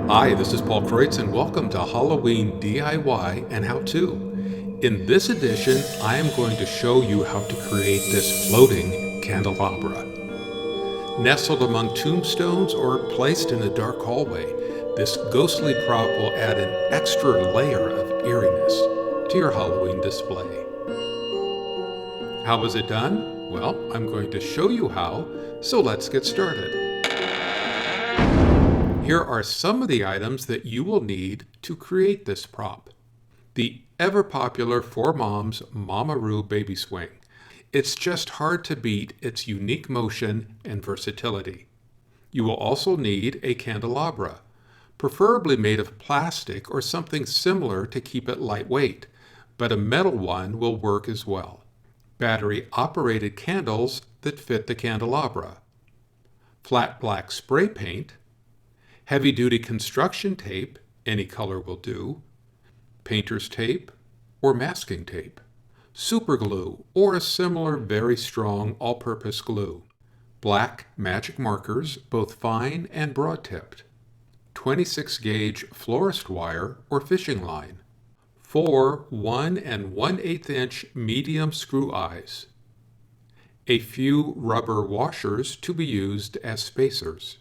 Hi, this is Paul Kreutz, and welcome to Halloween DIY and How To. In this edition, I am going to show you how to create this floating candelabra. Nestled among tombstones or placed in a dark hallway, this ghostly prop will add an extra layer of eeriness to your Halloween display. How was it done? Well, I'm going to show you how, so let's get started. Here are some of the items that you will need to create this prop. The ever-popular For Moms MamaRoo baby swing. It's just hard to beat its unique motion and versatility. You will also need a candelabra, preferably made of plastic or something similar to keep it lightweight, but a metal one will work as well. Battery-operated candles that fit the candelabra. Flat black spray paint. Heavy-duty construction tape, any color will do, painter's tape or masking tape, super glue or a similar very strong all-purpose glue, black magic markers, both fine and broad-tipped, 26-gauge florist wire or fishing line, 4 1 1/8 inch medium screw eyes, a few rubber washers to be used as spacers,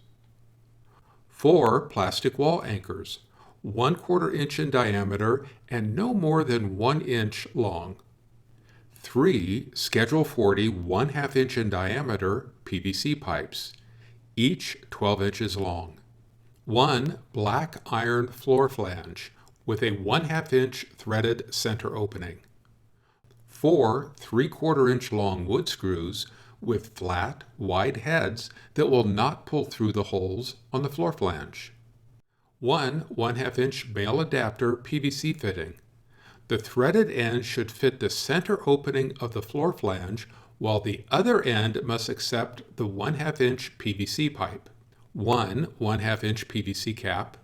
4 plastic wall anchors, 1/4 inch in diameter and no more than 1 inch long. 3 Schedule 40 1/2 inch in diameter PVC pipes, each 12 inches long. 1 black iron floor flange with a 1/2 inch threaded center opening. 4 3/4 inch long wood screws with flat, wide heads that will not pull through the holes on the floor flange. 1 1/2 inch male adapter PVC fitting. The threaded end should fit the center opening of the floor flange, while the other end must accept the 1/2 inch PVC pipe. 1 1/2 inch PVC cap.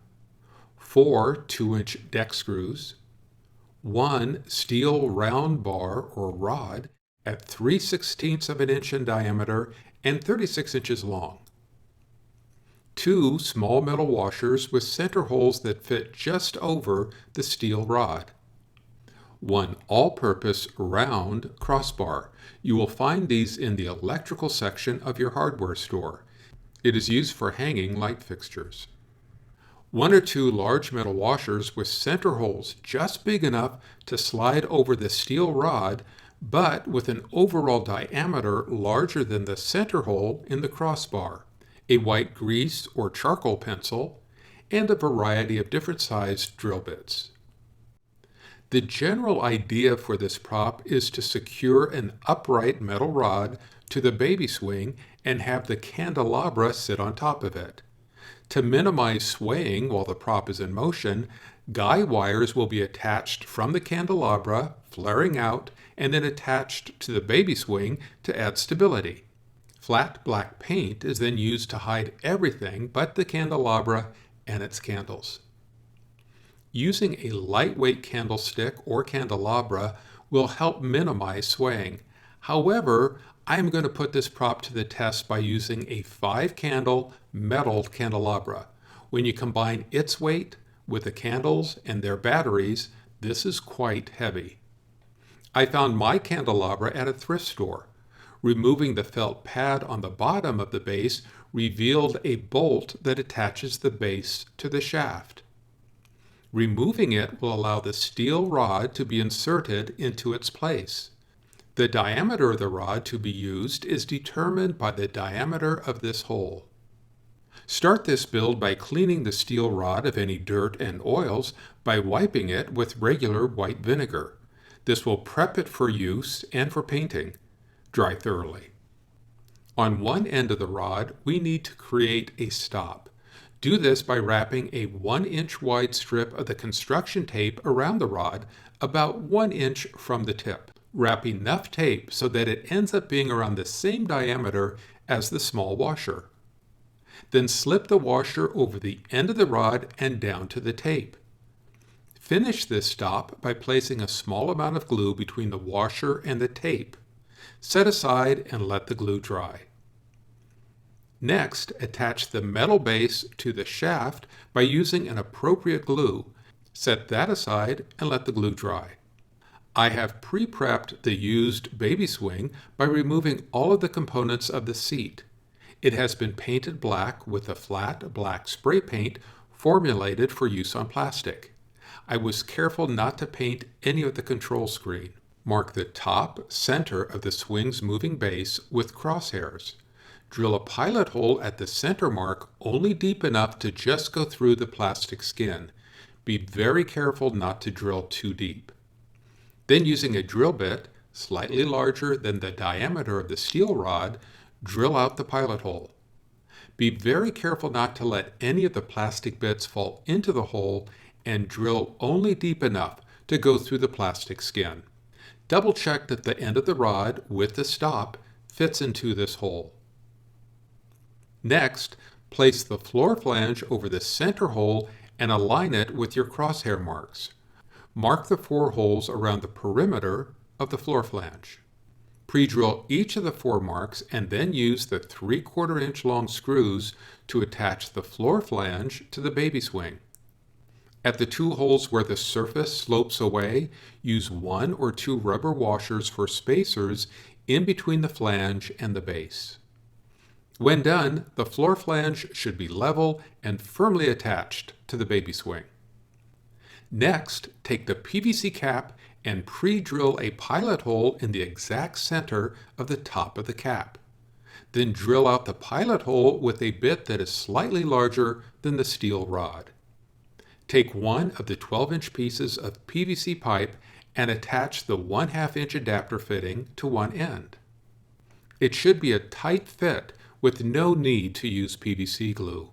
4 2-inch deck screws. 1 steel round bar or rod at 3/16 of an inch in diameter and 36 inches long. 2 small metal washers with center holes that fit just over the steel rod. 1 all-purpose round crossbar. You will find these in the electrical section of your hardware store. It is used for hanging light fixtures. 1 or 2 large metal washers with center holes just big enough to slide over the steel rod, but with an overall diameter larger than the center hole in the crossbar, a white grease or charcoal pencil, and a variety of different sized drill bits. The general idea for this prop is to secure an upright metal rod to the baby swing and have the candelabra sit on top of it. To minimize swaying while the prop is in motion, guy wires will be attached from the candelabra, flaring out, and then attached to the baby swing to add stability. Flat black paint is then used to hide everything but the candelabra and its candles. Using a lightweight candlestick or candelabra will help minimize swaying. However, I am going to put this prop to the test by using a 5-candle metal candelabra. When you combine its weight with the candles and their batteries, this is quite heavy. I found my candelabra at a thrift store. Removing the felt pad on the bottom of the base revealed a bolt that attaches the base to the shaft. Removing it will allow the steel rod to be inserted into its place. The diameter of the rod to be used is determined by the diameter of this hole. Start this build by cleaning the steel rod of any dirt and oils by wiping it with regular white vinegar. This will prep it for use and for painting. Dry thoroughly. On one end of the rod, we need to create a stop. Do this by wrapping a 1-inch wide strip of the construction tape around the rod, about 1 inch from the tip. Wrap enough tape so that it ends up being around the same diameter as the small washer. Then slip the washer over the end of the rod and down to the tape. Finish this stop by placing a small amount of glue between the washer and the tape. Set aside and let the glue dry. Next, attach the metal base to the shaft by using an appropriate glue. Set that aside and let the glue dry. I have pre-prepped the used baby swing by removing all of the components of the seat. It has been painted black with a flat black spray paint formulated for use on plastic. I was careful not to paint any of the control screen. Mark the top center of the swing's moving base with crosshairs. Drill a pilot hole at the center mark only deep enough to just go through the plastic skin. Be very careful not to drill too deep. Then, using a drill bit, slightly larger than the diameter of the steel rod, drill out the pilot hole. Be very careful not to let any of the plastic bits fall into the hole and drill only deep enough to go through the plastic skin. Double check that the end of the rod with the stop fits into this hole. Next, place the floor flange over the center hole and align it with your crosshair marks. Mark the 4 holes around the perimeter of the floor flange. Pre-drill each of the 4 marks and then use the 3/4 inch long screws to attach the floor flange to the baby swing. At the 2 holes where the surface slopes away, use 1 or 2 rubber washers for spacers in between the flange and the base. When done, the floor flange should be level and firmly attached to the baby swing. Next, take the PVC cap and pre-drill a pilot hole in the exact center of the top of the cap. Then drill out the pilot hole with a bit that is slightly larger than the steel rod. Take one of the 12-inch pieces of PVC pipe and attach the 1/2 inch adapter fitting to one end. It should be a tight fit with no need to use PVC glue.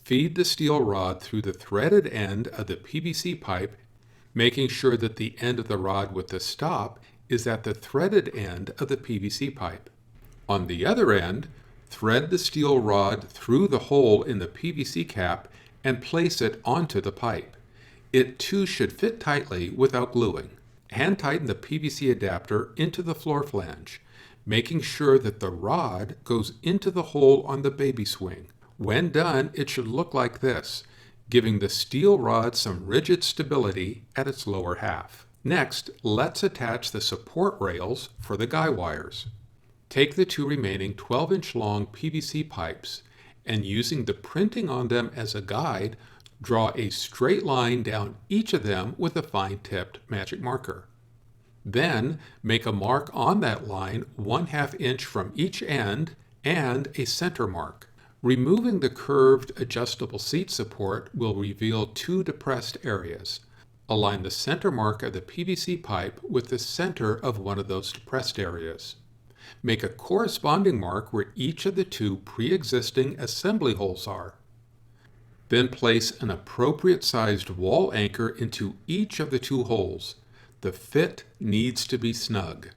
Feed the steel rod through the threaded end of the PVC pipe, making sure that the end of the rod with the stop is at the threaded end of the PVC pipe. On the other end, thread the steel rod through the hole in the PVC cap and place it onto the pipe. It too should fit tightly without gluing. Hand tighten the PVC adapter into the floor flange, making sure that the rod goes into the hole on the baby swing. When done, it should look like this, giving the steel rod some rigid stability at its lower half. Next, let's attach the support rails for the guy wires. Take the 2 remaining 12-inch long PVC pipes and, using the printing on them as a guide, draw a straight line down each of them with a fine-tipped magic marker. Then, make a mark on that line 1/2 inch from each end and a center mark. Removing the curved adjustable seat support will reveal 2 depressed areas. Align the center mark of the PVC pipe with the center of one of those depressed areas. Make a corresponding mark where each of the 2 pre-existing assembly holes are. Then place an appropriate sized wall anchor into each of the 2 holes. The fit needs to be snug.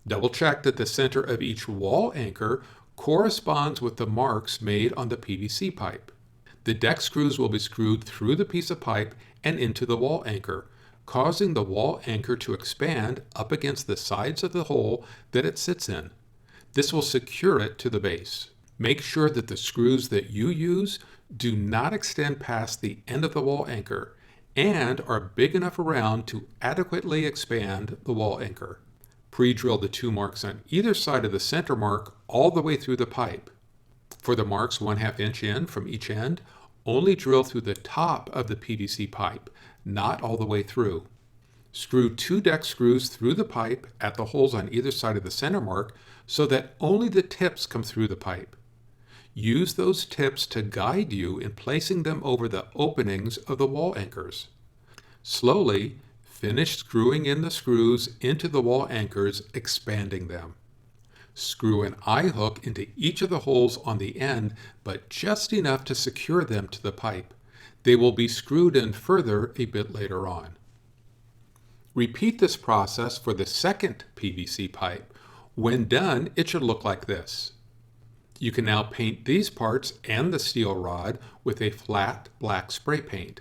Double check that the center of each wall anchor corresponds with the marks made on the PVC pipe. The deck screws will be screwed through the piece of pipe and into the wall anchor, causing the wall anchor to expand up against the sides of the hole that it sits in. This will secure it to the base. Make sure that the screws that you use do not extend past the end of the wall anchor and are big enough around to adequately expand the wall anchor. Pre-drill the 2 marks on either side of the center mark all the way through the pipe. For the marks 1/2 inch in from each end, only drill through the top of the PVC pipe, not all the way through. Screw 2 deck screws through the pipe at the holes on either side of the center mark so that only the tips come through the pipe. Use those tips to guide you in placing them over the openings of the wall anchors. Slowly, finish screwing in the screws into the wall anchors, expanding them. Screw an eye hook into each of the holes on the end, but just enough to secure them to the pipe. They will be screwed in further a bit later on. Repeat this process for the second PVC pipe. When done, it should look like this. You can now paint these parts and the steel rod with a flat black spray paint.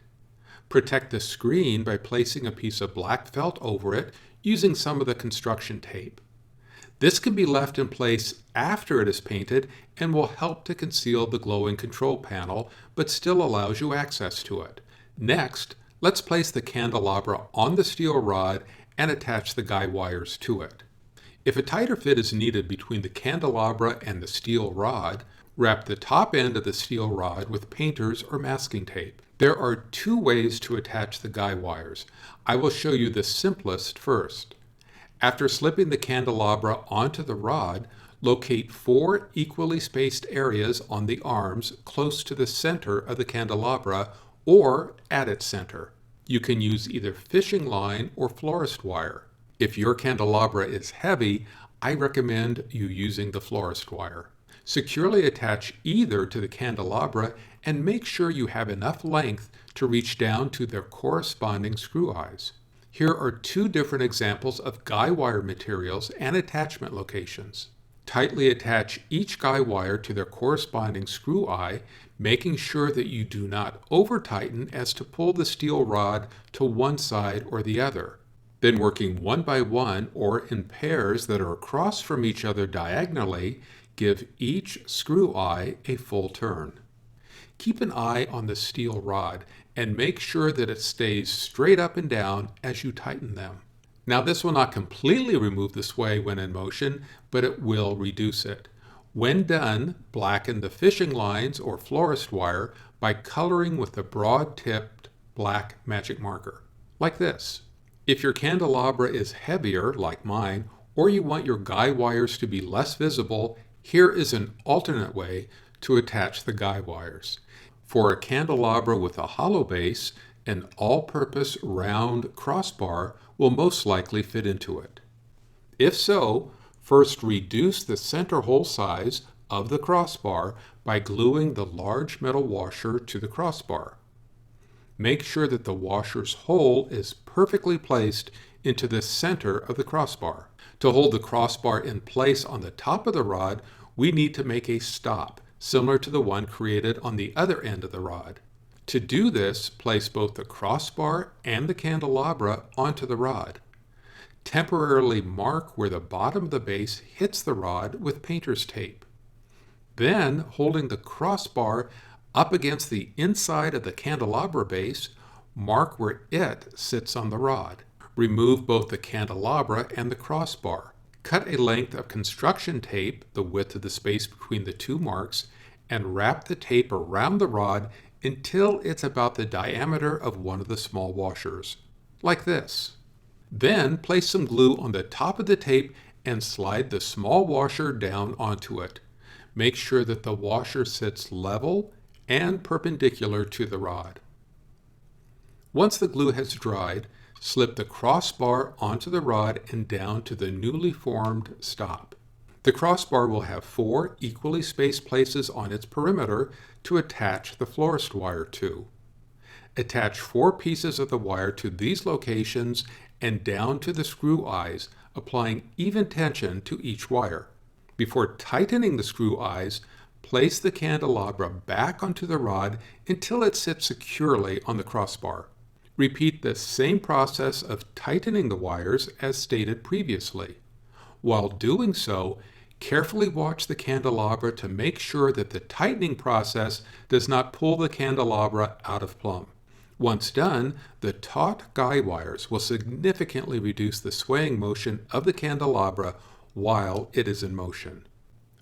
Protect the screen by placing a piece of black felt over it using some of the construction tape. This can be left in place after it is painted and will help to conceal the glowing control panel, but still allows you access to it. Next, let's place the candelabra on the steel rod and attach the guide wires to it. If a tighter fit is needed between the candelabra and the steel rod, wrap the top end of the steel rod with painters or masking tape. There are two ways to attach the guide wires. I will show you the simplest first. After slipping the candelabra onto the rod, locate 4 equally spaced areas on the arms close to the center of the candelabra or at its center. You can use either fishing line or florist wire. If your candelabra is heavy, I recommend you using the florist wire. Securely attach either to the candelabra and make sure you have enough length to reach down to their corresponding screw eyes. Here are 2 different examples of guide wire materials and attachment locations. Tightly attach each guide wire to their corresponding screw eye, making sure that you do not over-tighten as to pull the steel rod to one side or the other. Then working one by one or in pairs that are across from each other diagonally, give each screw eye a full turn. Keep an eye on the steel rod and make sure that it stays straight up and down as you tighten them. Now this will not completely remove the sway when in motion, but it will reduce it. When done, blacken the fishing lines or florist wire by coloring with a broad-tipped black magic marker, like this. If your candelabra is heavier, like mine, or you want your guide wires to be less visible, here is an alternate way to attach the guide wires. For a candelabra with a hollow base, an all-purpose round crossbar will most likely fit into it. If so, first reduce the center hole size of the crossbar by gluing the large metal washer to the crossbar. Make sure that the washer's hole is perfectly placed into the center of the crossbar. To hold the crossbar in place on the top of the rod, we need to make a stop, similar to the one created on the other end of the rod. To do this, place both the crossbar and the candelabra onto the rod. Temporarily mark where the bottom of the base hits the rod with painter's tape. Then, holding the crossbar up against the inside of the candelabra base, mark where it sits on the rod. Remove both the candelabra and the crossbar. Cut a length of construction tape, the width of the space between the 2 marks, and wrap the tape around the rod until it's about the diameter of one of the small washers, like this. Then place some glue on the top of the tape and slide the small washer down onto it. Make sure that the washer sits level and perpendicular to the rod. Once the glue has dried, slip the crossbar onto the rod and down to the newly formed stop. The crossbar will have 4 equally spaced places on its perimeter to attach the florist wire to. Attach 4 pieces of the wire to these locations and down to the screw eyes, applying even tension to each wire. Before tightening the screw eyes, place the candelabra back onto the rod until it sits securely on the crossbar. Repeat the same process of tightening the wires as stated previously. While doing so, carefully watch the candelabra to make sure that the tightening process does not pull the candelabra out of plumb. Once done, the taut guide wires will significantly reduce the swaying motion of the candelabra while it is in motion.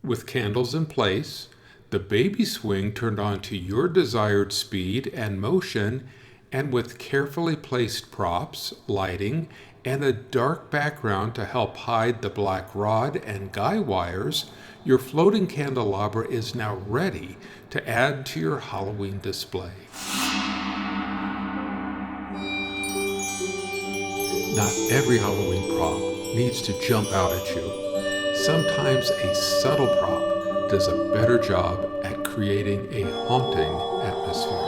With candles in place, the baby swing turned on to your desired speed and motion, and with carefully placed props, lighting, and a dark background to help hide the black rod and guide wires, your floating candelabra is now ready to add to your Halloween display. Not every Halloween prop needs to jump out at you. Sometimes a subtle prop does a better job at creating a haunting atmosphere.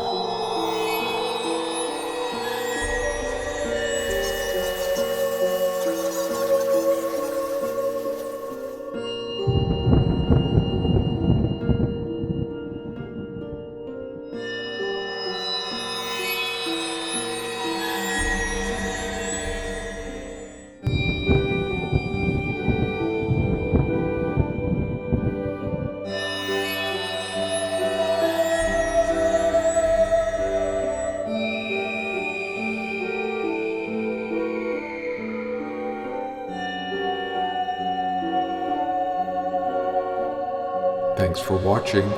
Thanks for watching,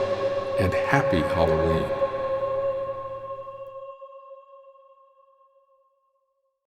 and happy Halloween.